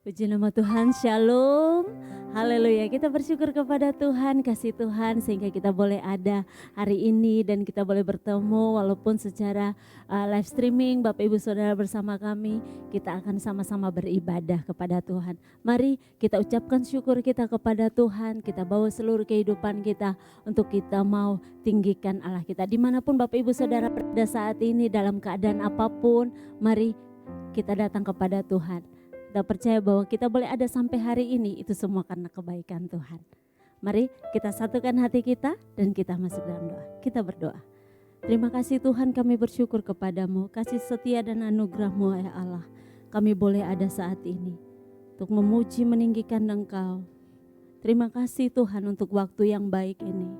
Puji nama Tuhan, Shalom. Haleluya, kita bersyukur kepada Tuhan, kasih Tuhan sehingga kita boleh ada hari ini dan kita boleh bertemu walaupun secara live streaming. Bapak Ibu Saudara bersama kami, kita akan sama-sama beribadah kepada Tuhan. Mari kita ucapkan syukur kita kepada Tuhan, kita bawa seluruh kehidupan kita untuk kita mau tinggikan Allah kita. Dimanapun Bapak Ibu Saudara berada saat ini dalam keadaan apapun, mari kita datang kepada Tuhan. Kita percaya bahwa kita boleh ada sampai hari ini, itu semua karena kebaikan Tuhan. Mari kita satukan hati kita dan kita masuk dalam doa. Kita berdoa. Terima kasih Tuhan, kami bersyukur kepadamu, kasih setia dan anugerah-Mu ya Allah. Kami boleh ada saat ini untuk memuji meninggikan Engkau. Terima kasih Tuhan untuk waktu yang baik ini.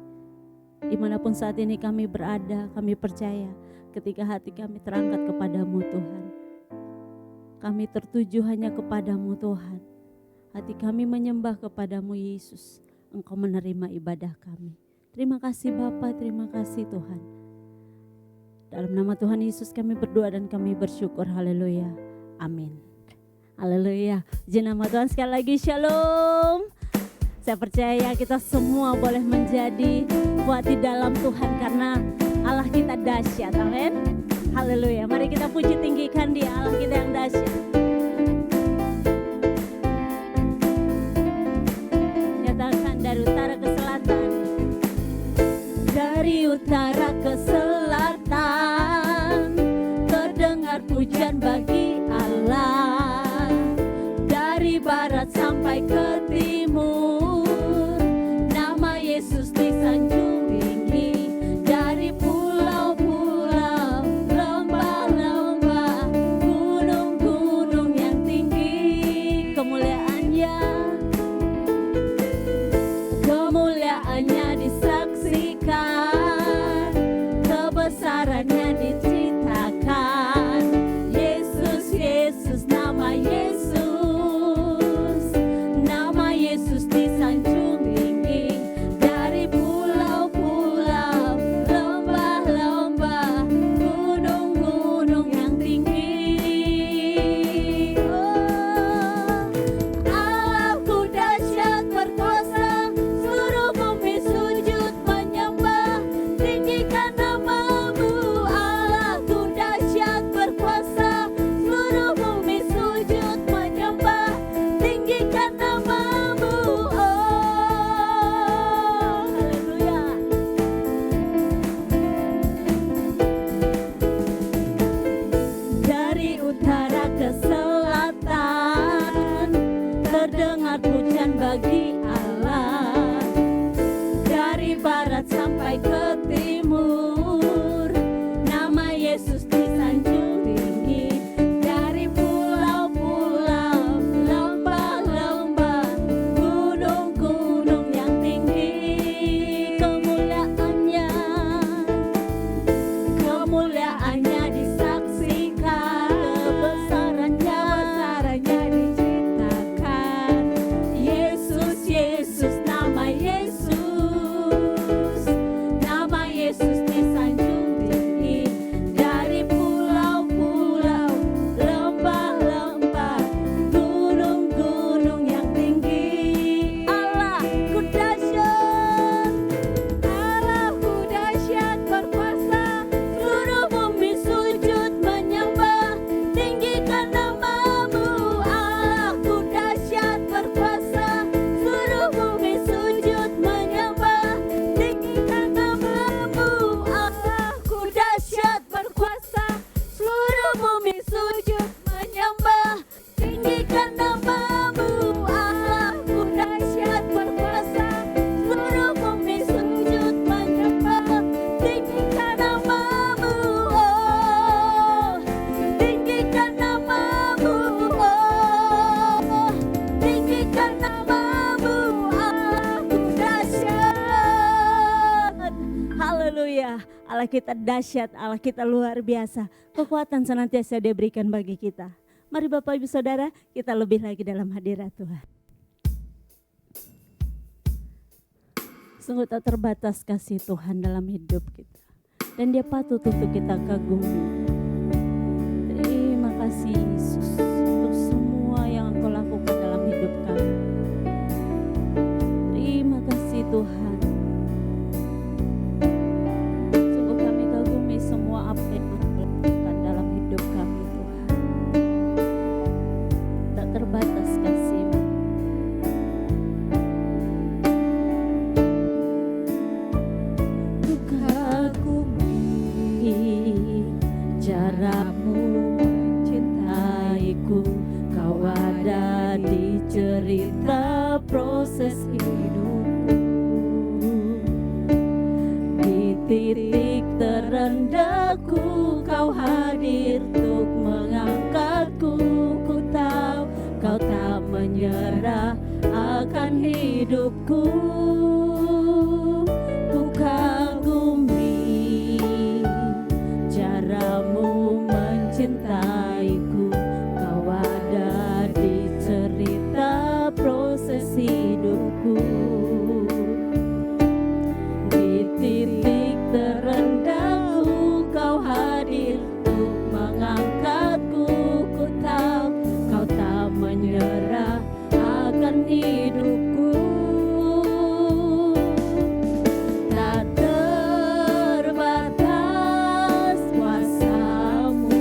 Dimanapun saat ini kami berada, kami percaya ketika hati kami terangkat kepadamu Tuhan. Kami tertuju hanya kepadamu Tuhan. Hati kami menyembah kepadamu Yesus. Engkau menerima ibadah kami. Terima kasih Bapa, terima kasih Tuhan. Dalam nama Tuhan Yesus kami berdoa dan kami bersyukur. Haleluya. Amin. Haleluya. Puji nama Tuhan sekali lagi, Shalom. Saya percaya kita semua boleh menjadi kuat di dalam Tuhan karena Allah kita dahsyat. Amin. Haleluya, mari kita puji tinggikan Dia, Allah kita yang dahsyat. Nyatakan dari utara ke selatan. Dari utara ke selatan terdengar pujian bagi Allah. Dari barat sampai ke timur nama Yesus disanjung tinggi. Dari kemuliaannya disaksikan, kebesarannya diceritakan. Yesus, Yesus, nama Yesus, nama Yesus disanjung tinggi. Dari pulau-pulau, lembah-lembah, gunung-gunung yang tinggi. Oh, Allahku dahsyat berkuasa. Terdengar pujian bagi Allah. Dari barat sampai ke timur nama Yesus disanjung tinggi. Dari pulau-pulau, lembah-lembah, gunung-gunung yang tinggi. Kemuliaannya disaksikan, kebesarannya Yesus, nama Yesus, nama Yesus disanjung tinggi. Dari pulau-pulau, lembah-lembah, gunung-gunung yang tinggi. Allahku dahsyat, Allahku dahsyat berkuasa. Seluruh bumi sujud menyembah, tinggikan namamu. Allahku dahsyat berkuasa. Bumi sujud menyembah, tinggikan namamu. Allahku dahsyat berkuasa. Seluruh bumi sujud menyembah, tinggikan namamu. Allahku dahsyat berkuasa. Seluruh bumi sujud menyembah, tinggikan namamu. Oh, tinggikan namamu. Oh, tinggikan namamu. Haleluya, Allah kita dahsyat, Allah kita luar biasa. Kekuatan senantiasa Dia berikan bagi kita. Mari Bapak Ibu Saudara, kita lebih lagi dalam hadirat Tuhan. Sungguh tak terbatas kasih Tuhan dalam hidup kita. Dan Dia patut untuk kita kagumi. Terima kasih Yesus untuk semua yang Engkau lakukan cerita proses hidupku. Di titik terendahku Kau hadir untuk mengangkatku. Ku tahu Kau tak menyerah akan hidupku. Ku kagumi caramu mencintaiku. Kau ada di cerita proses hidupku. Di titik terendahku Kau hadir untuk mengangkatku. Ku tahu Kau tak menyerah akan hidupku. Tak terbatas kuasa-Mu,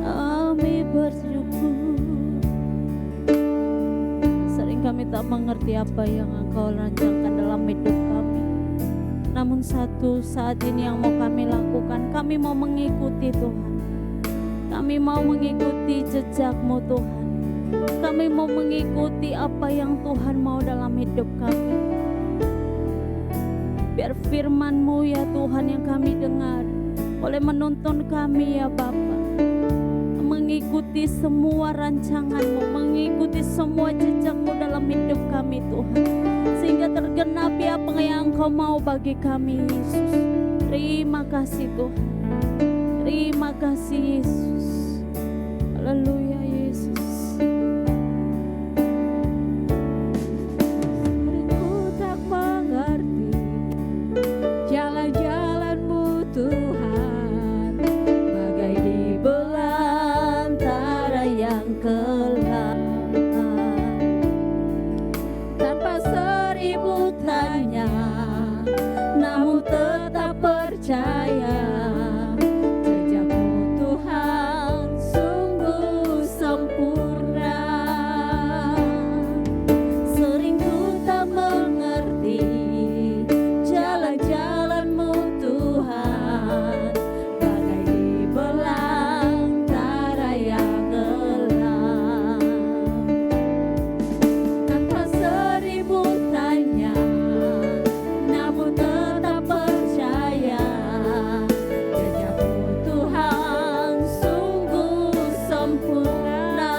kami bersyukur. Sering kami tak mengerti apa yang Engkau rancangkan dalam hidup kami. Namun satu saat ini yang mau kami lakukan, kami mau mengikuti Tuhan. Kami mau mengikuti jejak-Mu Tuhan. Kami mau mengikuti apa yang Tuhan mau dalam hidup kami. Biar firman-Mu ya Tuhan yang kami dengar boleh menuntun kami ya Bapa, mengikuti semua rancangan-Mu, mengikuti semua jejak-Mu dalam hidup kami Tuhan, sehingga tergenapi apa yang Engkau mau bagi kami Yesus. Terima kasih Tuhan, terima kasih Yesus. Haleluya Yesus. Ku tak mengerti jalan-jalan-Mu Tuhan, bagai di Belantara yang gelap, tanpa seribu tanya, namun tetap percaya. jejak-Mu Tuhan sungguh sempurna. Sering ku tak mengerti jalan-jalan-Mu Tuhan, Bagai di belantara yang gelap, tanpa seribu tanya, namun tetap percaya. Jejak-Mu Tuhan sungguh sempurna.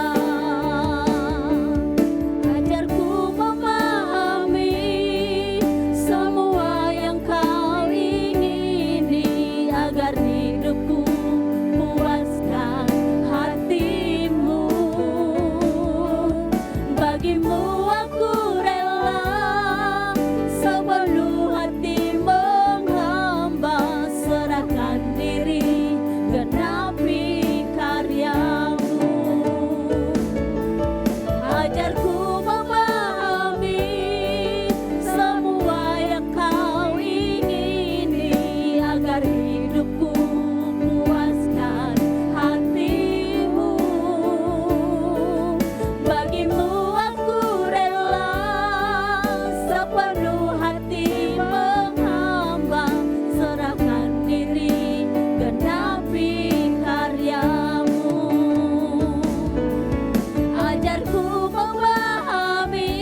Ajarku memahami semua yang Kau ingini, agar hidupku puaskan hati-Mu. Bagi-Mu aku rela sepenuh hati menghamba, serahkan diri genapi karya-Mu. Ajarku memahami semua yang Kau ingini, agar hidupku puaskan hati-Mu. Bagi-Mu aku rela sepenuh hati menghamba, serahkan diri genapi karya-Mu. Ajarku memahami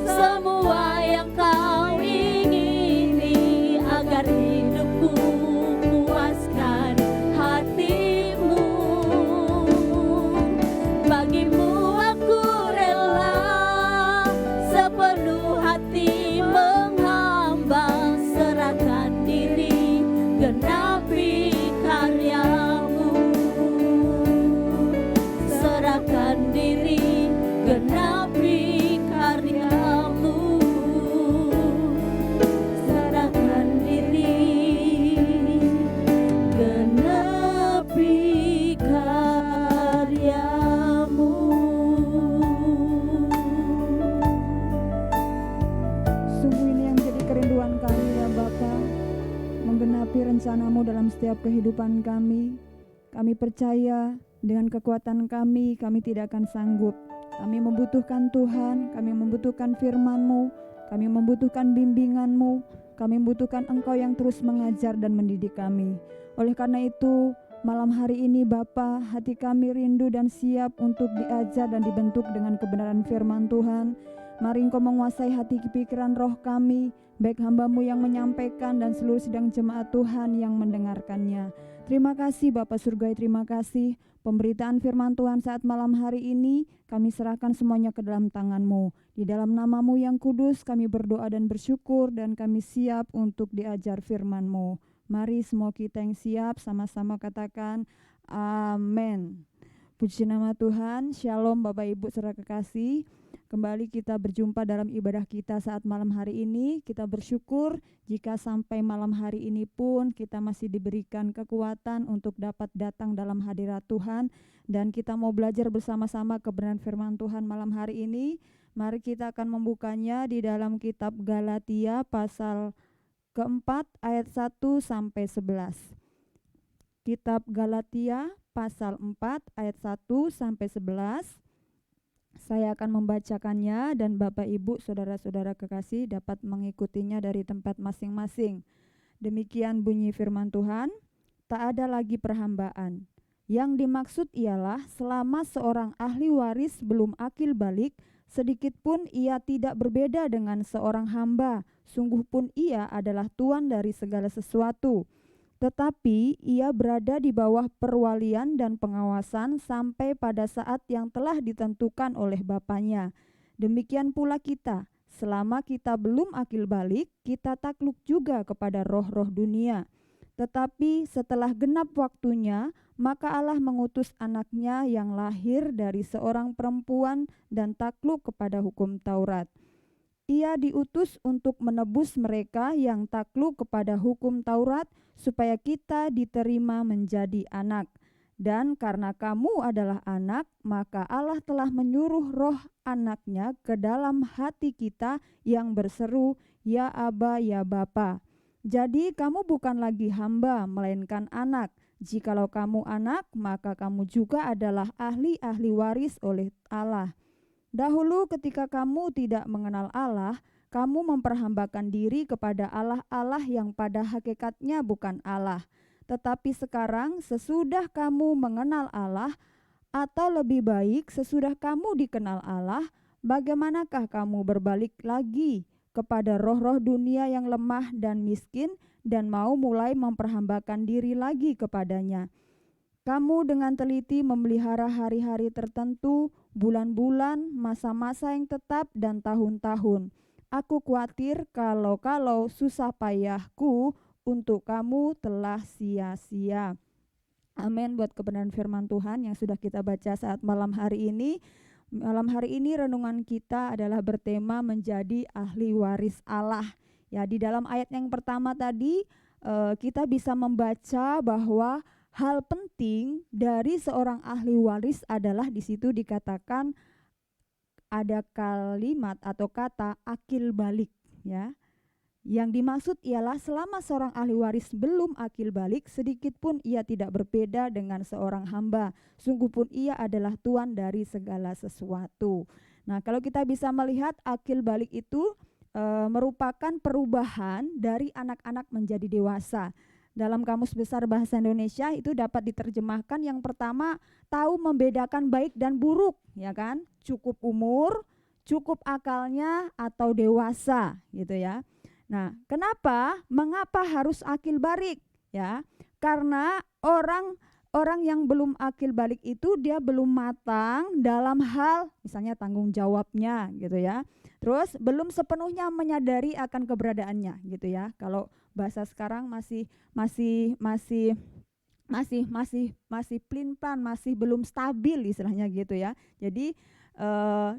semua yang Kau ingini, agar hidupku puaskan hati-Mu. Bagi-Mu aku rela sepenuh hati menghamba, serahkan diri genapi karya-Mu. Serahkan diri genapi karya-Mu. Serahkan diri genapi karya-Mu. Sungguh ini yang jadi kerinduan kami ya Bapa, menggenapi rencana-Mu dalam setiap kehidupan kami. Kami percaya dengan kekuatan kami tidak akan sanggup. Kami membutuhkan Tuhan, kami membutuhkan firman-Mu, kami membutuhkan bimbingan-Mu, kami membutuhkan Engkau yang terus mengajar dan mendidik kami. Oleh karena itu, malam hari ini Bapa, hati kami rindu dan siap untuk diajar dan dibentuk dengan kebenaran firman Tuhan. Mari Engkau menguasai hati pikiran roh kami, baik hamba-Mu yang menyampaikan dan seluruh sidang jemaat Tuhan yang mendengarkannya. Terima kasih Bapa Surgawi, terima kasih. Pemberitaan firman Tuhan saat malam hari ini kami serahkan semuanya ke dalam tangan-Mu. Di dalam nama-Mu yang kudus kami berdoa dan bersyukur, dan kami siap untuk diajar firman-Mu. Mari semua kita yang siap sama-sama katakan amin. Puji nama Tuhan. Shalom Bapak Ibu saudara kekasih. Kembali kita berjumpa dalam ibadah kita saat malam hari ini. Kita bersyukur jika sampai malam hari ini pun kita masih diberikan kekuatan untuk dapat datang dalam hadirat Tuhan. Dan kita mau belajar bersama-sama kebenaran firman Tuhan malam hari ini. Mari kita akan membukanya di dalam kitab Galatia pasal keempat ayat 1 sampai 11. kitab Galatia pasal 4 ayat 1 sampai 11. Saya akan membacakannya dan Bapak Ibu saudara-saudara kekasih dapat mengikutinya dari tempat masing-masing. Demikian bunyi firman Tuhan, tak ada lagi perhambaan. Yang dimaksud ialah selama seorang ahli waris belum akil balik, sedikit pun ia tidak berbeda dengan seorang hamba, sungguh pun ia adalah tuan dari segala sesuatu. Tetapi ia berada di bawah perwalian dan pengawasan sampai pada saat yang telah ditentukan oleh Bapaknya. Demikian pula kita, selama kita belum akil balik, kita takluk juga kepada roh-roh dunia. Tetapi setelah genap waktunya, maka Allah mengutus anaknya yang lahir dari seorang perempuan dan takluk kepada hukum Taurat. Ia diutus untuk menebus mereka yang takluk kepada hukum Taurat, supaya kita diterima menjadi anak. Dan karena kamu adalah anak, maka Allah telah menyuruh roh anaknya ke dalam hati kita yang berseru, ya Aba, ya Bapa. Jadi kamu bukan lagi hamba, melainkan anak. Jikalau kamu anak, maka kamu juga adalah ahli-ahli waris oleh Allah. Dahulu ketika kamu tidak mengenal Allah, kamu memperhambakan diri kepada Allah-Allah yang pada hakikatnya bukan Allah. Tetapi sekarang sesudah kamu mengenal Allah, atau lebih baik sesudah kamu dikenal Allah, bagaimanakah kamu berbalik lagi kepada roh-roh dunia yang lemah dan miskin dan mau mulai memperhambakan diri lagi kepadanya? Kamu dengan teliti memelihara hari-hari tertentu, bulan-bulan, masa-masa yang tetap, dan tahun-tahun. Aku khawatir kalau susah payahku untuk kamu telah sia-sia. Amin buat kebenaran firman Tuhan yang sudah kita baca saat malam hari ini. Malam hari ini renungan kita adalah bertema menjadi ahli waris Allah. Ya, di dalam ayat yang pertama tadi kita bisa membaca bahwa hal penting dari seorang ahli waris adalah di situ dikatakan ada kalimat atau kata akil balik, ya. Yang dimaksud ialah selama seorang ahli waris belum akil balik, sedikit pun ia tidak berbeda dengan seorang hamba. Sungguh pun ia adalah tuan dari segala sesuatu. Nah, kalau kita bisa melihat akil balik itu merupakan perubahan dari anak-anak menjadi dewasa. Dalam Kamus Besar Bahasa Indonesia itu dapat diterjemahkan yang pertama, tahu membedakan baik dan buruk, ya kan? Cukup umur, cukup akalnya, atau dewasa, gitu ya. Nah, mengapa harus akil balik? Ya, karena orang yang belum akil balik itu dia belum matang dalam hal misalnya tanggung jawabnya, gitu ya. Terus belum sepenuhnya menyadari akan keberadaannya, gitu ya. Kalau bahasa sekarang masih pelin-pelan, masih belum stabil istilahnya, gitu ya. Jadi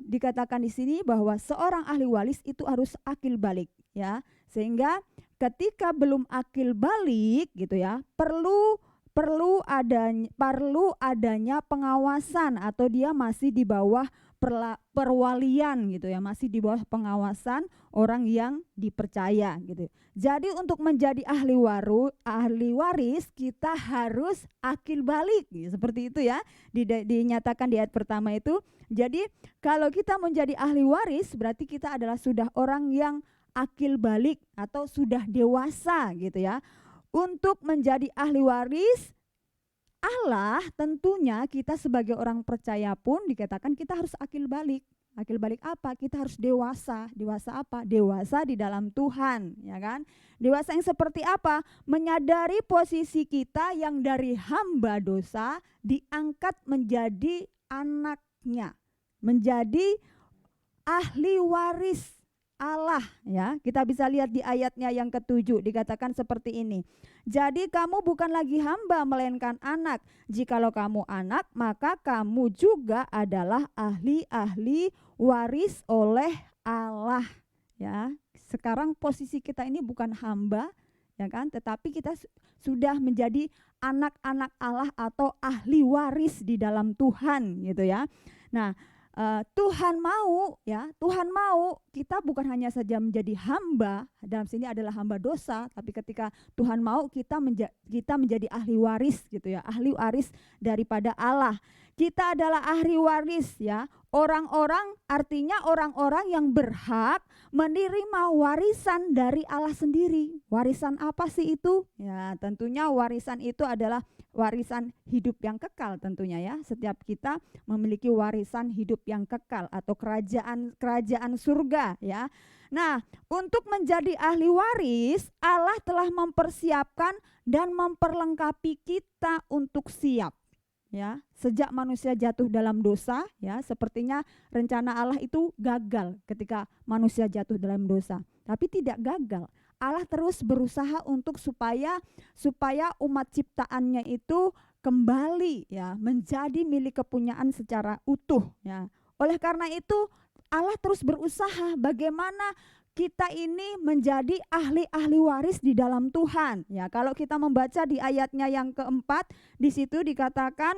dikatakan di sini bahwa seorang ahli waris itu harus akil balik, ya. Sehingga ketika belum akil balik, gitu ya, perlu adanya pengawasan, atau dia masih di bawah perwalian, gitu ya, masih di bawah pengawasan orang yang dipercaya, gitu. Jadi untuk menjadi ahli waris kita harus akil balik, gitu, seperti itu ya. Dinyatakan di ayat pertama itu. Jadi kalau kita menjadi ahli waris berarti kita adalah sudah orang yang akil balik atau sudah dewasa, gitu ya. Untuk menjadi ahli waris Allah, tentunya kita sebagai orang percaya pun dikatakan kita harus akil balik. Akil balik apa? Kita harus dewasa. Dewasa apa? Dewasa di dalam Tuhan, ya kan? Dewasa yang seperti apa? Menyadari posisi kita yang dari hamba dosa diangkat menjadi anaknya, menjadi ahli waris Allah, ya. Kita bisa lihat di ayatnya yang ke-7 dikatakan seperti ini. Jadi kamu bukan lagi hamba melainkan anak. Jikalau kamu anak, maka kamu juga adalah ahli-ahli waris oleh Allah, ya. Sekarang posisi kita ini bukan hamba, ya kan, tetapi kita sudah menjadi anak-anak Allah atau ahli waris di dalam Tuhan, gitu ya. Nah, Tuhan mau ya, Tuhan mau kita bukan hanya saja menjadi hamba, dalam sini adalah hamba dosa, tapi ketika Tuhan mau kita menjadi ahli waris gitu ya, ahli waris daripada Allah. Kita adalah ahli waris ya. Orang-orang artinya orang-orang yang berhak menerima warisan dari Allah sendiri. Warisan apa sih itu? Ya, tentunya warisan itu adalah warisan hidup yang kekal tentunya ya. Setiap kita memiliki warisan hidup yang kekal atau kerajaan surga ya. Nah, untuk menjadi ahli waris, Allah telah mempersiapkan dan memperlengkapi kita untuk siap. Ya, sejak manusia jatuh dalam dosa, ya, sepertinya rencana Allah itu gagal ketika manusia jatuh dalam dosa. Tapi tidak gagal. Allah terus berusaha untuk supaya umat ciptaannya itu kembali ya menjadi milik kepunyaan secara utuh ya. Oleh karena itu Allah terus berusaha bagaimana kita ini menjadi ahli-ahli waris di dalam Tuhan. Ya, kalau kita membaca di ayatnya yang keempat, di situ dikatakan,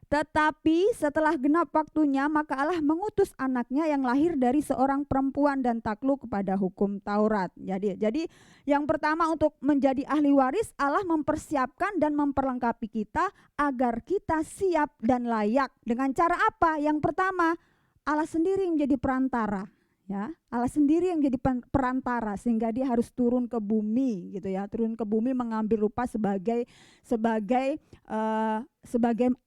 tetapi setelah genap waktunya maka Allah mengutus anaknya yang lahir dari seorang perempuan dan takluk kepada hukum Taurat. Jadi yang pertama untuk menjadi ahli waris, Allah mempersiapkan dan memperlengkapi kita agar kita siap dan layak. Dengan cara apa? Yang pertama, Allah sendiri menjadi perantara. Ya, Allah sendiri yang jadi perantara sehingga dia harus turun ke bumi gitu ya, turun ke bumi mengambil rupa sebagai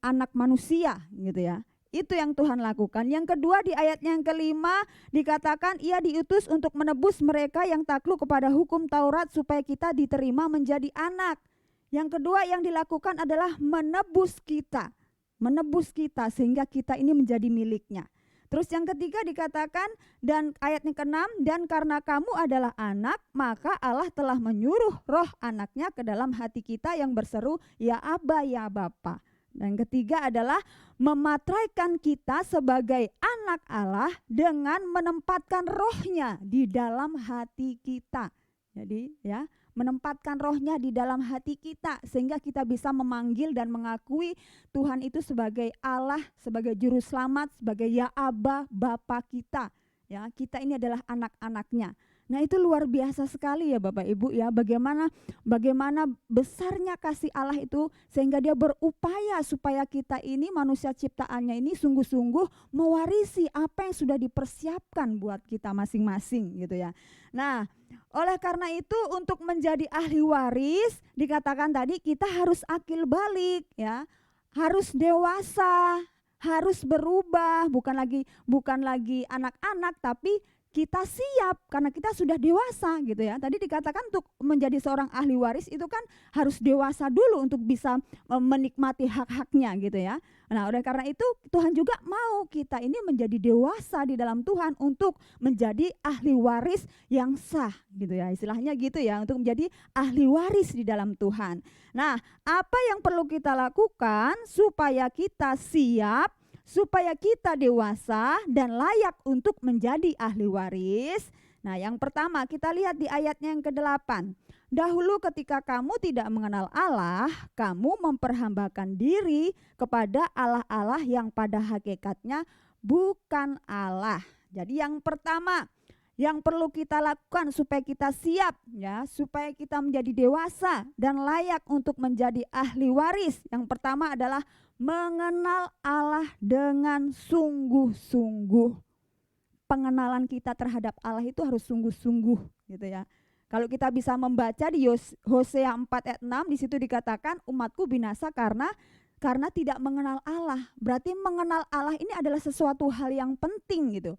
anak manusia gitu ya. Itu yang Tuhan lakukan. Yang kedua di ayat yang kelima dikatakan ia diutus untuk menebus mereka yang takluk kepada hukum Taurat supaya kita diterima menjadi anak. Yang kedua yang dilakukan adalah menebus kita sehingga kita ini menjadi miliknya. Terus yang ketiga dikatakan dan ayat yang keenam, dan karena kamu adalah anak maka Allah telah menyuruh roh anaknya ke dalam hati kita yang berseru ya Aba ya Bapa. Dan ketiga adalah mematraikan kita sebagai anak Allah dengan menempatkan rohnya di dalam hati kita. Jadi ya, menempatkan rohnya di dalam hati kita sehingga kita bisa memanggil dan mengakui Tuhan itu sebagai Allah, sebagai juru selamat, sebagai ya Aba, Bapa kita. Ya, kita ini adalah anak-anaknya. Nah, itu luar biasa sekali ya Bapak Ibu ya, bagaimana besarnya kasih Allah itu sehingga dia berupaya supaya kita ini manusia ciptaannya ini sungguh-sungguh mewarisi apa yang sudah dipersiapkan buat kita masing-masing gitu ya. Nah, oleh karena itu untuk menjadi ahli waris dikatakan tadi kita harus akil balik ya, harus dewasa, harus berubah, bukan lagi anak-anak tapi kita siap karena kita sudah dewasa gitu ya. Tadi dikatakan untuk menjadi seorang ahli waris itu kan harus dewasa dulu untuk bisa menikmati hak-haknya gitu ya. Nah, oleh karena itu Tuhan juga mau kita ini menjadi dewasa di dalam Tuhan untuk menjadi ahli waris yang sah gitu ya. Istilahnya gitu ya, untuk menjadi ahli waris di dalam Tuhan. Nah, apa yang perlu kita lakukan supaya kita siap, supaya kita dewasa dan layak untuk menjadi ahli waris? Nah, yang pertama kita lihat di ayatnya yang ke-8. Dahulu ketika kamu tidak mengenal Allah, kamu memperhambakan diri kepada Allah-Allah yang pada hakikatnya bukan Allah. Jadi yang pertama yang perlu kita lakukan supaya kita siap ya, supaya kita menjadi dewasa dan layak untuk menjadi ahli waris. Yang pertama adalah mengenal Allah dengan sungguh-sungguh. Pengenalan kita terhadap Allah itu harus sungguh-sungguh gitu ya. Kalau kita bisa membaca di Hosea 4 ayat 6, di situ dikatakan umatku binasa karena tidak mengenal Allah. Berarti mengenal Allah ini adalah sesuatu hal yang penting gitu.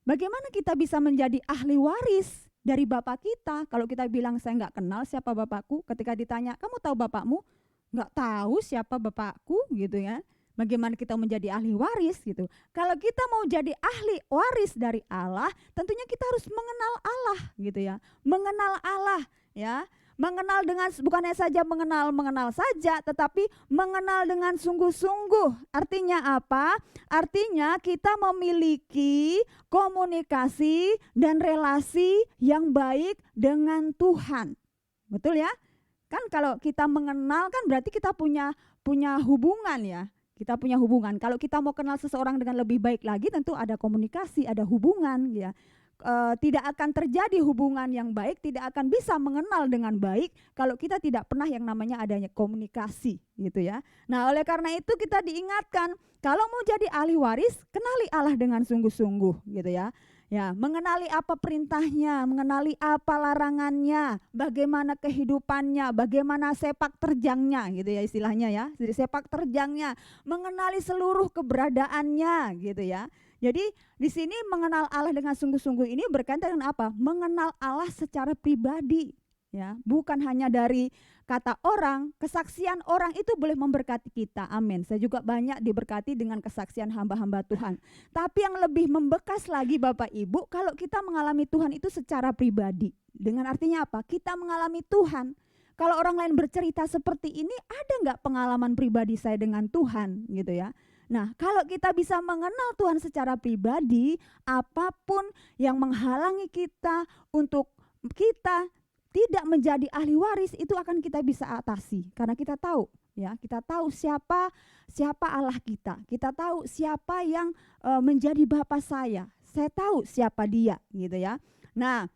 Bagaimana kita bisa menjadi ahli waris dari Bapak kita? Kalau kita bilang saya nggak kenal siapa Bapakku, ketika ditanya kamu tahu Bapakmu? Nggak tahu siapa Bapakku gitu ya. Bagaimana kita menjadi ahli waris gitu. Kalau kita mau jadi ahli waris dari Allah, tentunya kita harus mengenal Allah gitu ya. Mengenal Allah ya. Mengenal dengan bukan hanya saja mengenal saja, tetapi mengenal dengan sungguh-sungguh. Artinya apa? Artinya kita memiliki komunikasi dan relasi yang baik dengan Tuhan. Betul ya? Kan kalau kita mengenal kan berarti kita punya hubungan ya. Kita punya hubungan. Kalau kita mau kenal seseorang dengan lebih baik lagi, tentu ada komunikasi, ada hubungan, ya. Tidak akan terjadi hubungan yang baik, tidak akan bisa mengenal dengan baik kalau kita tidak pernah yang namanya adanya komunikasi, gitu ya. Nah, oleh karena itu kita diingatkan, kalau mau jadi ahli waris, kenali Allah dengan sungguh-sungguh, gitu ya. Ya, mengenali apa perintahnya, mengenali apa larangannya, bagaimana kehidupannya, bagaimana sepak terjangnya, gitu ya istilahnya ya. Jadi sepak terjangnya, mengenali seluruh keberadaannya, gitu ya. Jadi di sini mengenal Allah dengan sungguh-sungguh ini berkaitan dengan apa? Mengenal Allah secara pribadi, ya, bukan hanya dari kata orang. Kesaksian orang itu boleh memberkati kita, amin. Saya juga banyak diberkati dengan kesaksian hamba-hamba Tuhan. Tapi yang lebih membekas lagi Bapak Ibu, kalau kita mengalami Tuhan itu secara pribadi. Dengan artinya apa? Kita mengalami Tuhan. Kalau orang lain bercerita seperti ini, ada nggak pengalaman pribadi saya dengan Tuhan, gitu ya? Nah, kalau kita bisa mengenal Tuhan secara pribadi, apapun yang menghalangi kita untuk kita tidak menjadi ahli waris itu akan kita bisa atasi, karena kita tahu, ya, kita tahu siapa Allah kita. Kita tahu siapa yang menjadi Bapa saya tahu siapa dia, gitu ya. Nah,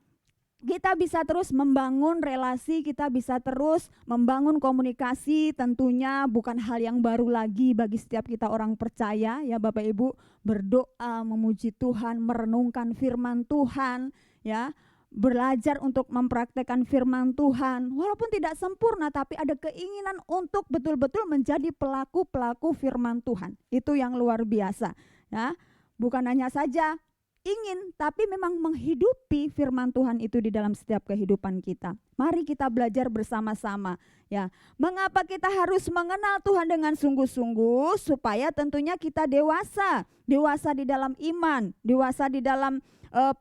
kita bisa terus membangun relasi, kita bisa terus membangun komunikasi, tentunya bukan hal yang baru lagi bagi setiap kita orang percaya, ya Bapak Ibu. Berdoa, memuji Tuhan, merenungkan firman Tuhan, ya, belajar untuk mempraktekkan firman Tuhan, walaupun tidak sempurna tapi ada keinginan untuk betul-betul menjadi pelaku-pelaku firman Tuhan. Itu yang luar biasa, ya. Bukan hanya saja ingin, tapi memang menghidupi firman Tuhan itu di dalam setiap kehidupan kita. Mari kita belajar bersama-sama, ya. Mengapa kita harus mengenal Tuhan dengan sungguh-sungguh? Supaya tentunya kita dewasa di dalam iman, dewasa di dalam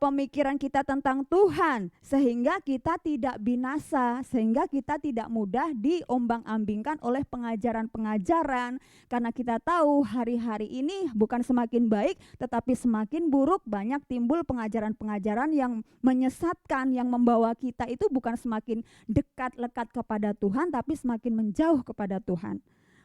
pemikiran kita tentang Tuhan, sehingga kita tidak binasa, sehingga kita tidak mudah diombang-ambingkan oleh pengajaran-pengajaran, karena kita tahu hari-hari ini bukan semakin baik tetapi semakin buruk. Banyak timbul pengajaran-pengajaran yang menyesatkan, yang membawa kita itu bukan semakin dekat-lekat kepada Tuhan tapi semakin menjauh kepada Tuhan.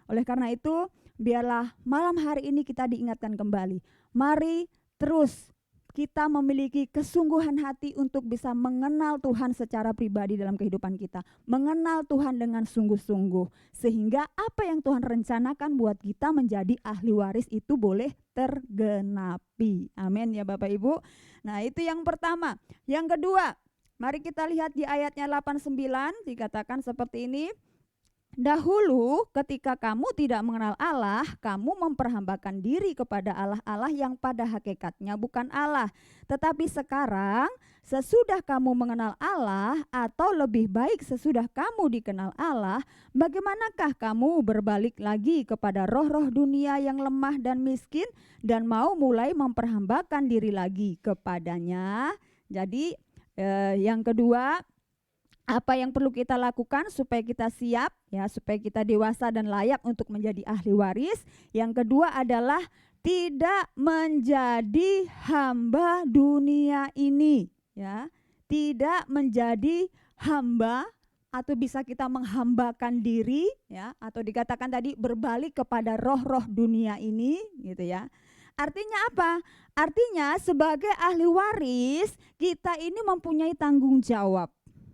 Oleh karena itu, biarlah malam hari ini kita diingatkan kembali, mari terus kita memiliki kesungguhan hati untuk bisa mengenal Tuhan secara pribadi dalam kehidupan kita. Mengenal Tuhan dengan sungguh-sungguh. Sehingga apa yang Tuhan rencanakan buat kita menjadi ahli waris itu boleh tergenapi. Amin ya Bapak Ibu. Nah, itu yang pertama. Yang kedua, mari kita lihat di ayatnya 89, dikatakan seperti ini. Dahulu ketika kamu tidak mengenal Allah, kamu memperhambakan diri kepada Allah-Allah yang pada hakikatnya bukan Allah. Tetapi sekarang sesudah kamu mengenal Allah, atau lebih baik sesudah kamu dikenal Allah, bagaimanakah kamu berbalik lagi kepada roh-roh dunia yang lemah dan miskin dan mau mulai memperhambakan diri lagi kepadanya? Jadi yang kedua, apa yang perlu kita lakukan supaya kita siap, ya, supaya kita dewasa dan layak untuk menjadi ahli waris? Yang kedua adalah tidak menjadi hamba dunia ini, ya. Tidak menjadi hamba, atau bisa kita menghambakan diri, ya, atau dikatakan tadi berbalik kepada roh-roh dunia ini, gitu ya. Artinya apa? Artinya sebagai ahli waris kita ini mempunyai tanggung jawab,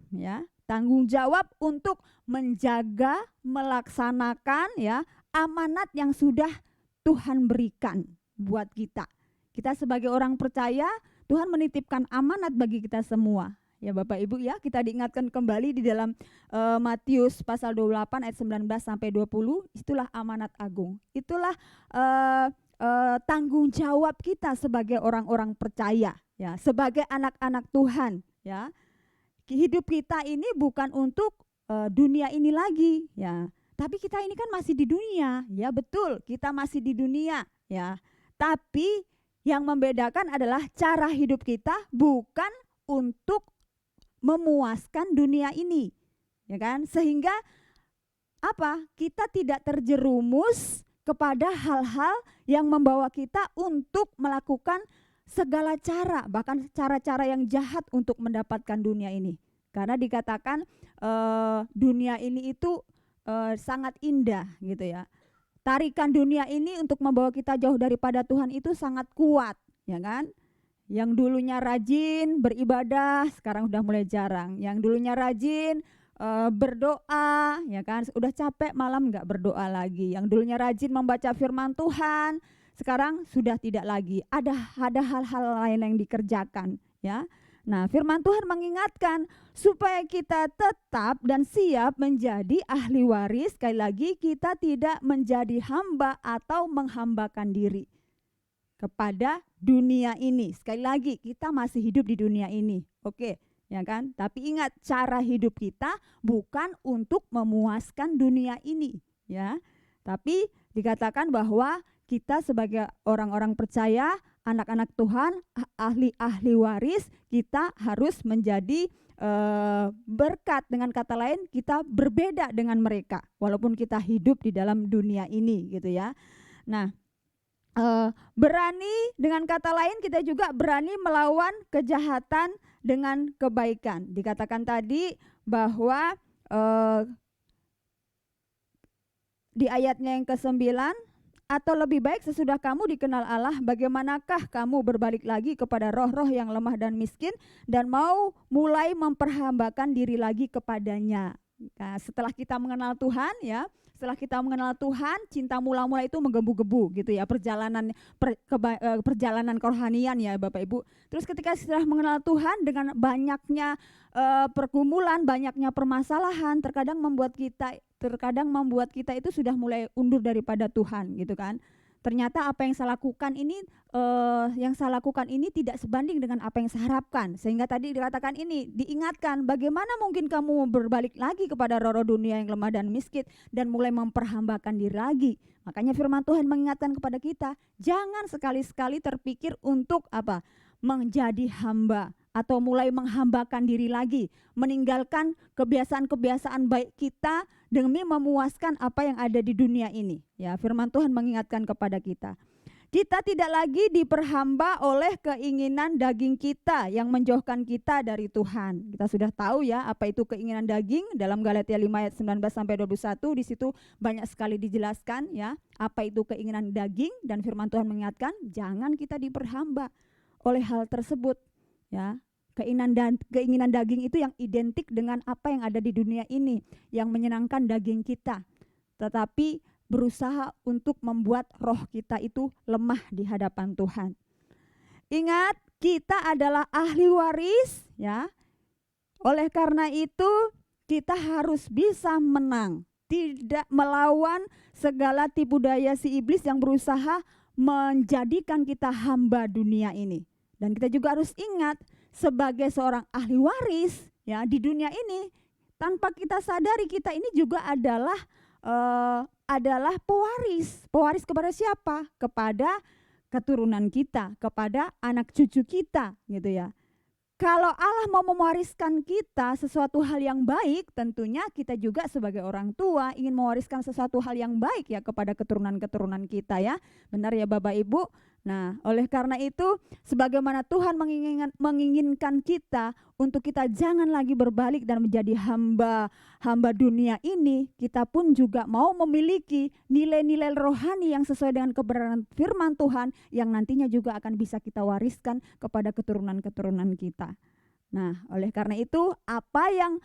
ya, tanggung jawab untuk menjaga, melaksanakan, ya, amanat yang sudah Tuhan berikan buat kita. Kita sebagai orang percaya, Tuhan menitipkan amanat bagi kita semua, ya Bapak Ibu, ya. Kita diingatkan kembali di dalam Matius pasal 28 ayat 19 sampai 20, itulah amanat agung. Itulah tanggung jawab kita sebagai orang-orang percaya, ya, sebagai anak-anak Tuhan, ya. Hidup kita ini bukan untuk dunia ini lagi, ya. Tapi kita ini kan masih di dunia, ya, betul, kita masih di dunia, ya. Tapi yang membedakan adalah cara hidup kita bukan untuk memuaskan dunia ini, ya kan? Sehingga apa? Kita tidak terjerumus kepada hal-hal yang membawa kita untuk melakukan segala cara, bahkan cara-cara yang jahat untuk mendapatkan dunia ini. Karena dikatakan dunia ini itu sangat indah, gitu ya. tarikan dunia ini untuk membawa kita jauh daripada Tuhan itu sangat kuat, ya kan? Yang dulunya rajin beribadah sekarang udah mulai jarang. Yang dulunya rajin berdoa, ya kan, udah capek malam nggak berdoa lagi. Yang dulunya rajin membaca firman Tuhan sekarang sudah tidak lagi. Ada hal-hal lain yang dikerjakan, ya. Nah, firman Tuhan mengingatkan supaya kita tetap dan siap menjadi ahli waris. Sekali lagi, kita tidak menjadi hamba atau menghambakan diri kepada dunia ini. Sekali lagi, kita masih hidup di dunia ini. Oke. Ya kan? Tapi ingat, cara hidup kita bukan untuk memuaskan dunia ini, ya. Tapi dikatakan bahwa kita sebagai orang-orang percaya, anak-anak Tuhan, ahli-ahli waris, kita harus menjadi berkat. Dengan kata lain, kita berbeda dengan mereka walaupun kita hidup di dalam dunia ini, gitu ya. Nah, berani, dengan kata lain kita juga berani melawan kejahatan dengan kebaikan. Dikatakan tadi bahwa di ayatnya yang ke-9, atau lebih baik sesudah kamu dikenal Allah, bagaimanakah kamu berbalik lagi kepada roh-roh yang lemah dan miskin dan mau mulai memperhambakan diri lagi kepadanya. Nah, setelah kita mengenal Tuhan, ya, setelah kita mengenal Tuhan, cinta mula-mula itu menggebu-gebu, gitu ya, perjalanan kerohanian, ya Bapak Ibu. Terus ketika setelah mengenal Tuhan, dengan banyaknya pergumulan, banyaknya permasalahan, terkadang membuat kita itu sudah mulai undur daripada Tuhan, gitu kan. Ternyata apa yang saya lakukan ini tidak sebanding dengan apa yang saya harapkan. Sehingga tadi dikatakan ini, diingatkan, bagaimana mungkin kamu berbalik lagi kepada roh-roh dunia yang lemah dan miskin dan mulai memperhambakan diri lagi. Makanya firman Tuhan mengingatkan kepada kita, jangan sekali-sekali terpikir untuk apa? Menjadi hamba atau mulai menghambakan diri lagi, meninggalkan kebiasaan-kebiasaan baik kita demi memuaskan apa yang ada di dunia ini. Ya, firman Tuhan mengingatkan kepada kita. Kita tidak lagi diperhamba oleh keinginan daging kita yang menjauhkan kita dari Tuhan. Kita sudah tahu ya apa itu keinginan daging dalam Galatia 5 ayat 19 sampai 21. Di situ banyak sekali dijelaskan ya apa itu keinginan daging, dan firman Tuhan mengingatkan jangan kita diperhamba oleh hal tersebut. Ya, keinginan daging itu yang identik dengan apa yang ada di dunia ini, yang menyenangkan daging kita, tetapi berusaha untuk membuat roh kita itu lemah di hadapan Tuhan. Ingat, kita adalah ahli waris, ya. Oleh karena itu, kita harus bisa menang, tidak melawan segala tipu daya si iblis yang berusaha menjadikan kita hamba dunia ini. Dan kita juga harus ingat, sebagai seorang ahli waris, ya, di dunia ini, tanpa kita sadari kita ini juga adalah pewaris. Pewaris kepada siapa? Kepada keturunan kita, kepada anak cucu kita, gitu ya. Kalau Allah mau mewariskan kita sesuatu hal yang baik, tentunya kita juga sebagai orang tua ingin mewariskan sesuatu hal yang baik ya kepada keturunan-keturunan kita, ya. Benar ya Bapak Ibu? Nah, oleh karena itu, sebagaimana Tuhan menginginkan kita untuk kita jangan lagi berbalik dan menjadi hamba dunia ini, kita pun juga mau memiliki nilai-nilai rohani yang sesuai dengan kebenaran firman Tuhan yang nantinya juga akan bisa kita wariskan kepada keturunan-keturunan kita. Nah, oleh karena itu, apa yang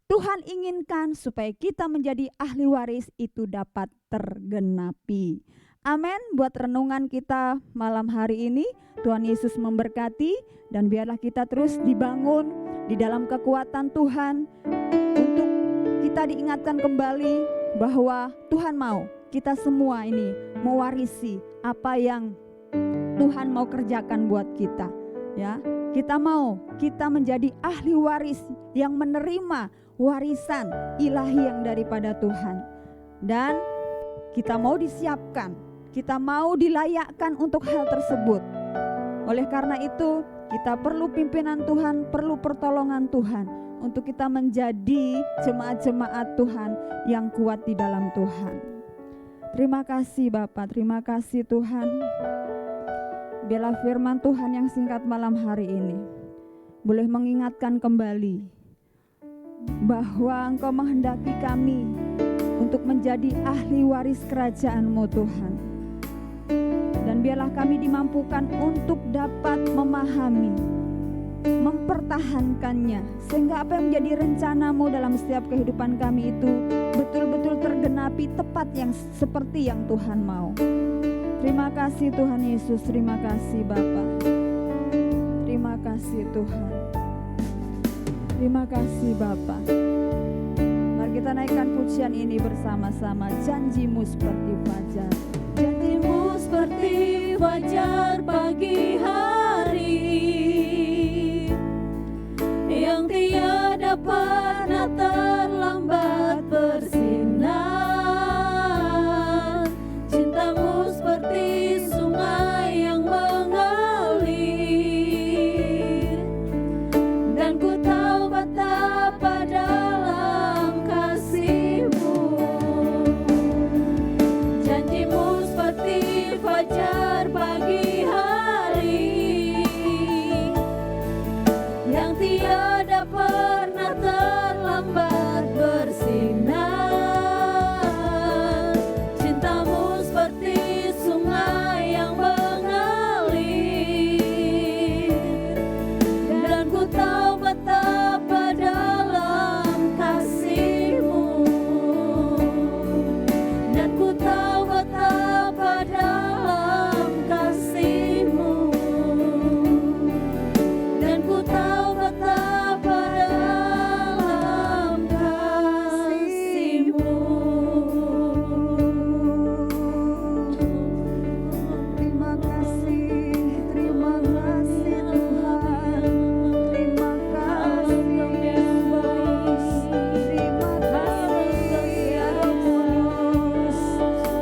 Tuhan inginkan supaya kita menjadi ahli waris itu dapat tergenapi. Amin. Buat renungan kita malam hari ini, Tuhan Yesus memberkati, dan biarlah kita terus dibangun di dalam kekuatan Tuhan untuk kita diingatkan kembali bahwa Tuhan mau kita semua ini mewarisi apa yang Tuhan mau kerjakan buat kita, ya. Kita mau kita menjadi ahli waris yang menerima warisan ilahi yang daripada Tuhan, dan kita mau disiapkan, kita mau dilayakkan untuk hal tersebut. Oleh karena itu, kita perlu pimpinan Tuhan, perlu pertolongan Tuhan untuk kita menjadi jemaat-jemaat Tuhan yang kuat di dalam Tuhan. Terima kasih Bapak, terima kasih Tuhan. Biarlah firman Tuhan yang singkat malam hari ini boleh mengingatkan kembali bahwa Engkau menghendaki kami untuk menjadi ahli waris kerajaan-Mu Tuhan. Dan biarlah kami dimampukan untuk dapat memahami, mempertahankannya, sehingga apa yang menjadi rencana-Mu dalam setiap kehidupan kami itu betul-betul tergenapi tepat yang seperti yang Tuhan mau. Terima kasih Tuhan Yesus, terima kasih Bapa. Terima kasih Tuhan. Terima kasih Bapa. Mari kita naikkan pujian ini bersama-sama. Janji-Mu seperti fajar. Janji-Mu seperti fajar pagi hari yang tiada pernah terlambat bersinar. Cinta-Mu seperti sungai yang mengalir, dan ku tahu betapa dalam kasih-Mu. Janji-Mu seperti fajar pagi hari yang tiada pernah terlambat bersinar. Cinta-Mu seperti sungai yang mengalir, dan ku tahu betapa dalam kasih-Mu, dan ku tahu betapa dalam kasih-Mu, dan ku tahu betapa dalam kasih-Mu. Terima kasih Tuhan. Terima kasih Yesus. Terima kasih ya Roh Kudus.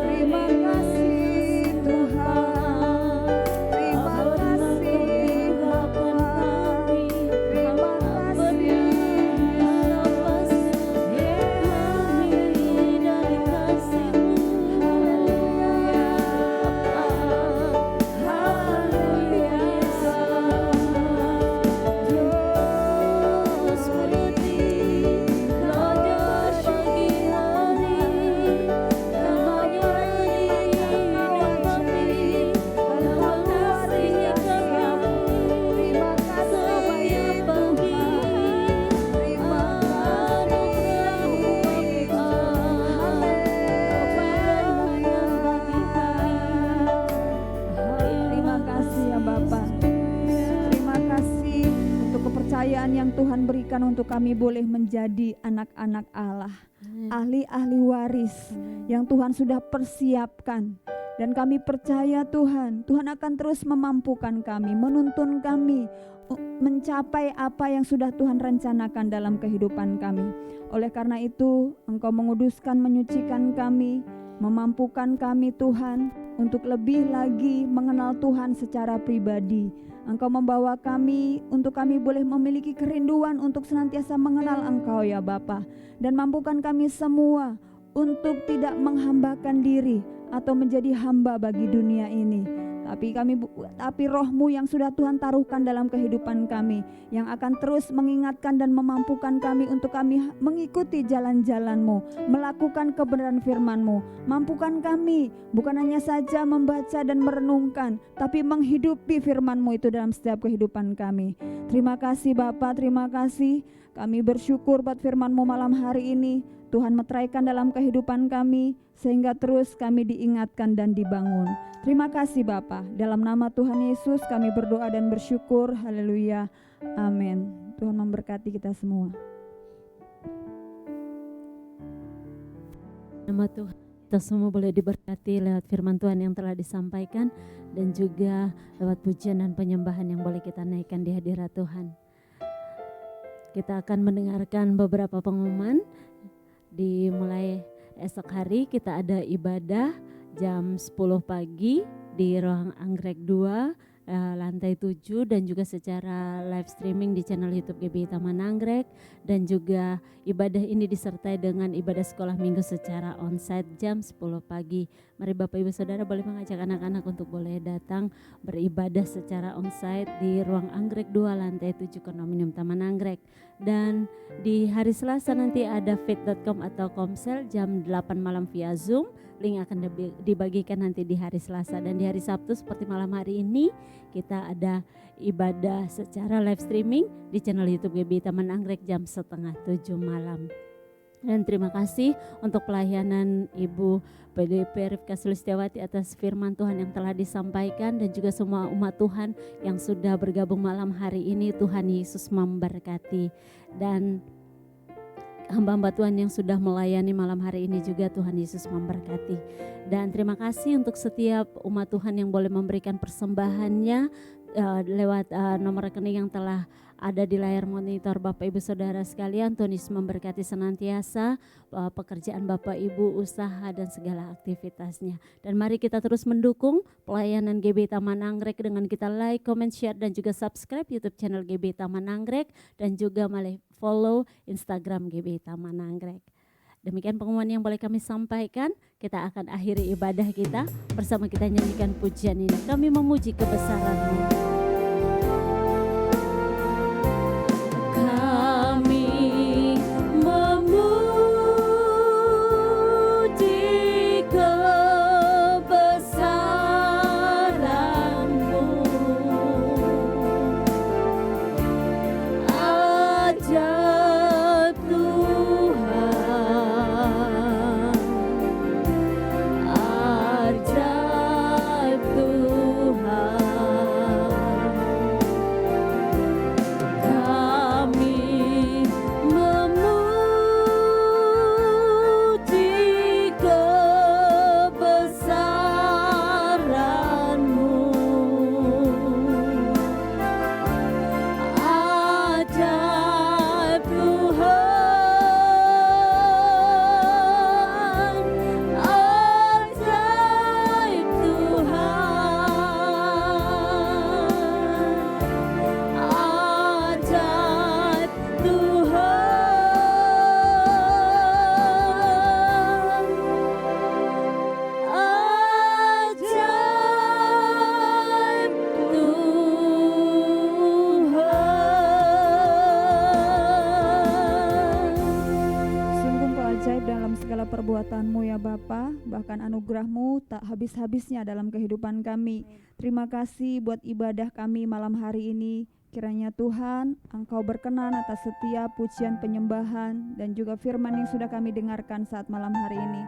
Terima kasih Tuhan. Terima kasih Bapa. Terima kasih. Terima kasih ya Bapa. Terima kasih untuk kepercayaan yang Tuhan berikan untuk kami boleh menjadi anak-anak Allah, ahli-ahli waris yang Tuhan sudah persiapkan. Dan kami percaya Tuhan akan terus memampukan kami, menuntun kami mencapai apa yang sudah Tuhan rencanakan dalam kehidupan kami. Oleh karena itu, Engkau menguduskan, menyucikan kami, memampukan kami Tuhan untuk lebih lagi mengenal Tuhan secara pribadi. Engkau membawa kami untuk kami boleh memiliki kerinduan untuk senantiasa mengenal Engkau ya Bapa. Dan mampukan kami semua untuk tidak menghambakan diri atau menjadi hamba bagi dunia ini. Tapi Roh-Mu yang sudah Tuhan taruhkan dalam kehidupan kami, yang akan terus mengingatkan dan memampukan kami untuk kami mengikuti jalan-jalan-Mu, melakukan kebenaran firman-Mu. Mampukan kami bukan hanya saja membaca dan merenungkan, tapi menghidupi firman-Mu itu dalam setiap kehidupan kami. Terima kasih Bapa, terima kasih. Kami bersyukur buat firman-Mu malam hari ini. Tuhan meteraikan dalam kehidupan kami, sehingga terus kami diingatkan dan dibangun. Terima kasih Bapa. Dalam nama Tuhan Yesus kami berdoa dan bersyukur. Haleluya. Amin. Tuhan memberkati kita semua. Nama Tuhan, kita semua boleh diberkati lewat firman Tuhan yang telah disampaikan, dan juga lewat pujian dan penyembahan yang boleh kita naikkan di hadirat Tuhan. Kita akan mendengarkan beberapa pengumuman. Dimulai esok hari kita ada ibadah jam 10 pagi di Ruang Anggrek 2 lantai 7 dan juga secara live streaming di channel YouTube GBI Taman Anggrek, dan juga ibadah ini disertai dengan ibadah sekolah minggu secara onsite jam 10 pagi. Mari Bapak Ibu Saudara boleh mengajak anak-anak untuk boleh datang beribadah secara onsite di ruang Anggrek 2 lantai 7 kondominium Taman Anggrek. Dan di hari Selasa nanti ada fit.com atau Komsel jam 8 malam via Zoom. Link akan dibagikan nanti di hari Selasa, dan di hari Sabtu seperti malam hari ini kita ada ibadah secara live streaming di channel YouTube GBI Taman Anggrek jam 6:30 malam. Dan terima kasih untuk pelayanan Ibu PDP Rifka Sulistiawati atas firman Tuhan yang telah disampaikan, dan juga semua umat Tuhan yang sudah bergabung malam hari ini. Tuhan Yesus memberkati, dan hamba-hamba Tuhan yang sudah melayani malam hari ini juga Tuhan Yesus memberkati. Dan terima kasih untuk setiap umat Tuhan yang boleh memberikan persembahannya lewat nomor rekening yang telah ada di layar monitor Bapak Ibu Saudara sekalian. Tuhan Yesus memberkati senantiasa pekerjaan Bapak Ibu, usaha dan segala aktivitasnya. Dan mari kita terus mendukung pelayanan GBI Taman Anggrek dengan kita like, comment, share dan juga subscribe YouTube channel GBI Taman Anggrek, dan juga mari follow Instagram GBI Taman Anggrek. Demikian pengumuman yang boleh kami sampaikan. Kita akan akhiri ibadah kita bersama kita nyanyikan pujian ini. Kami memuji kebesaran-Mu. Kami memuji kebesaran-Mu, ajaib Tuhan, ajaib Tuhan. Kami memuji kebesaran-Mu, ajaib Tuhan, ajaib Tuhan, ajaib Tuhan. Sungguh Engkau ajaib dalam segala perbuatan-Mu ya Bapa, bahkan anugerah-Mu tak habis-habisnya dalam kehidupan kami. Terima kasih buat ibadah kami malam hari ini. Kiranya Tuhan, Engkau berkenan atas setiap pujian penyembahan dan juga firman yang sudah kami dengarkan saat malam hari ini.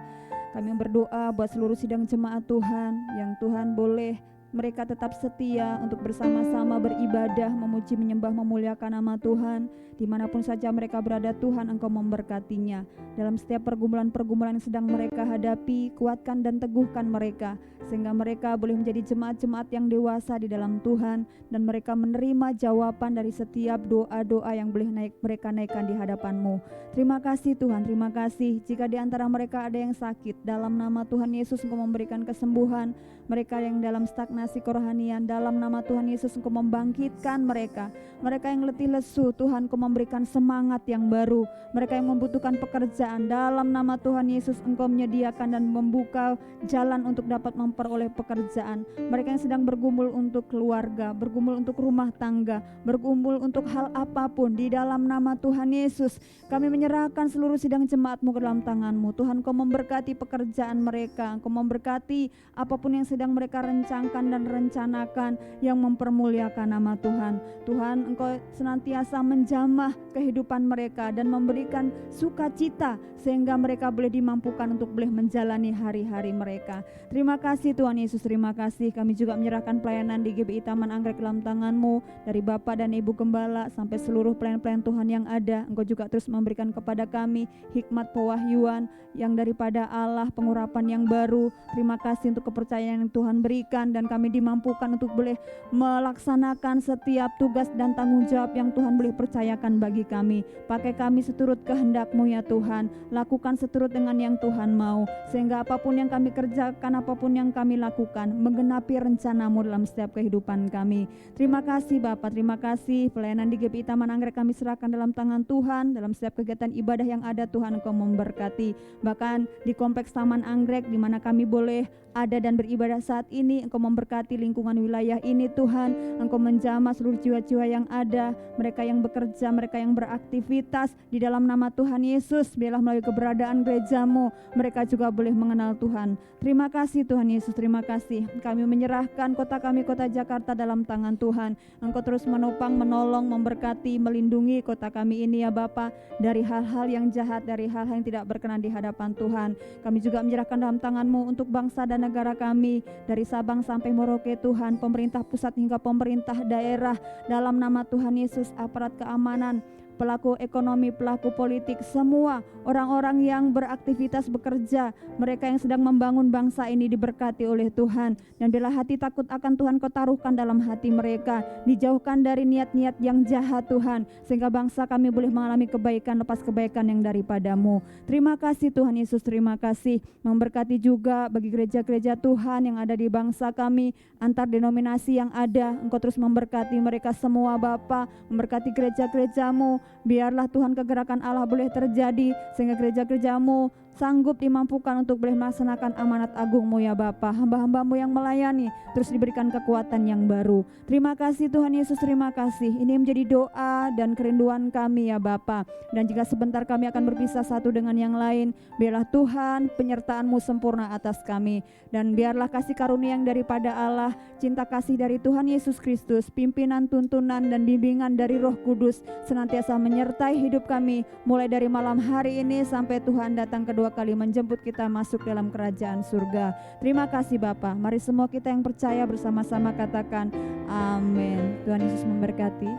Kami berdoa buat seluruh sidang jemaat Tuhan, yang Tuhan boleh mereka tetap setia untuk bersama-sama beribadah, memuji, menyembah, memuliakan nama Tuhan. Dimanapun saja mereka berada, Tuhan Engkau memberkatinya. Dalam setiap pergumulan-pergumulan yang sedang mereka hadapi, kuatkan dan teguhkan mereka, sehingga mereka boleh menjadi jemaat-jemaat yang dewasa di dalam Tuhan, dan mereka menerima jawaban dari setiap doa-doa yang boleh mereka naikkan di hadapan-Mu. Terima kasih Tuhan, terima kasih. Jika di antara mereka ada yang sakit, dalam nama Tuhan Yesus Engkau memberikan kesembuhan. Mereka yang dalam stagnasi kerohanian, dalam nama Tuhan Yesus Engkau membangkitkan mereka. Mereka yang letih lesu, Tuhan Engkau memberikan semangat yang baru. Mereka yang membutuhkan pekerjaan, dalam nama Tuhan Yesus Engkau menyediakan dan membuka jalan untuk dapat memperoleh pekerjaan. Mereka yang sedang bergumul untuk keluarga, bergumul untuk rumah tangga, bergumul untuk hal apapun, di dalam nama Tuhan Yesus kami menyerahkan seluruh sidang jemaat-Mu ke dalam tangan-Mu. Tuhan Engkau memberkati pekerjaan mereka, Engkau memberkati apapun yang sedang mereka rencangkan dan rencanakan yang mempermuliakan nama Tuhan. Tuhan Engkau senantiasa menjamah kehidupan mereka dan memberikan sukacita sehingga mereka boleh dimampukan untuk boleh menjalani hari-hari mereka. Terima kasih Tuhan Yesus, terima kasih. Kami juga menyerahkan pelayanan di GBI Taman Anggrek dalam tangan-Mu, dari Bapak dan Ibu Gembala sampai seluruh pelayan-pelayan Tuhan yang ada. Engkau juga terus memberikan kepada kami hikmat pewahyuan yang daripada Allah, pengurapan yang baru. Terima kasih untuk kepercayaan yang Tuhan berikan, dan kami kami dimampukan untuk boleh melaksanakan setiap tugas dan tanggung jawab yang Tuhan boleh percayakan bagi kami. Pakai kami seturut kehendak-Mu ya Tuhan, lakukan seturut dengan yang Tuhan mau, sehingga apapun yang kami kerjakan, apapun yang kami lakukan, menggenapi rencana-Mu dalam setiap kehidupan kami. Terima kasih Bapa, terima kasih. Pelayanan di GPI Taman Anggrek kami serahkan dalam tangan Tuhan. Dalam setiap kegiatan ibadah yang ada, Tuhan Engkau memberkati. Bahkan di kompleks Taman Anggrek di mana kami boleh ada dan beribadah saat ini, Engkau memberkati lingkungan wilayah ini Tuhan. Engkau menjamah seluruh jiwa-jiwa yang ada, mereka yang bekerja, mereka yang beraktivitas di dalam nama Tuhan Yesus. Biarlah melalui keberadaan gereja-Mu mereka juga boleh mengenal Tuhan. Terima kasih Tuhan Yesus, terima kasih. Kami menyerahkan kota kami, kota Jakarta dalam tangan Tuhan. Engkau terus menopang, menolong, memberkati, melindungi kota kami ini ya Bapa, dari hal-hal yang jahat, dari hal-hal yang tidak berkenan di hadapan Tuhan. Kami juga menyerahkan dalam tangan-Mu untuk bangsa dan negara kami, dari Sabang sampai Merauke Tuhan, pemerintah pusat hingga pemerintah daerah, dalam nama Tuhan Yesus, aparat keamanan, pelaku ekonomi, pelaku politik, semua orang-orang yang beraktivitas bekerja, mereka yang sedang membangun bangsa ini diberkati oleh Tuhan. Dan bila hati takut akan Tuhan Kau taruhkan dalam hati mereka, dijauhkan dari niat-niat yang jahat Tuhan, sehingga bangsa kami boleh mengalami kebaikan lepas kebaikan yang daripada-Mu. Terima kasih Tuhan Yesus, terima kasih. Memberkati juga bagi gereja-gereja Tuhan yang ada di bangsa kami, antar denominasi yang ada, Engkau terus memberkati mereka semua Bapa, memberkati gereja-gereja-Mu. Biarlah Tuhan kegerakan Allah boleh terjadi, sehingga gereja-gereja-Mu sanggup dimampukan untuk boleh melaksanakan amanat agung-Mu ya Bapa. Hamba-hamba-Mu yang melayani terus diberikan kekuatan yang baru. Terima kasih Tuhan Yesus, terima kasih. Ini menjadi doa dan kerinduan kami ya Bapa. Dan jika sebentar kami akan berpisah satu dengan yang lain, biarlah Tuhan penyertaan-Mu sempurna atas kami. Dan biarlah kasih karunia yang daripada Allah, cinta kasih dari Tuhan Yesus Kristus, pimpinan, tuntunan, dan bimbingan dari Roh Kudus senantiasa menyertai hidup kami, mulai dari malam hari ini sampai Tuhan datang kedua kali menjemput kita masuk dalam kerajaan surga. Terima kasih Bapa. Mari semua kita yang percaya bersama-sama katakan amin. Tuhan Yesus memberkati.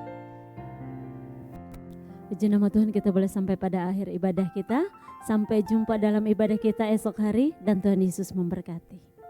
Puji nama Tuhan, kita boleh sampai pada akhir ibadah kita. Sampai jumpa dalam ibadah kita esok hari, dan Tuhan Yesus memberkati.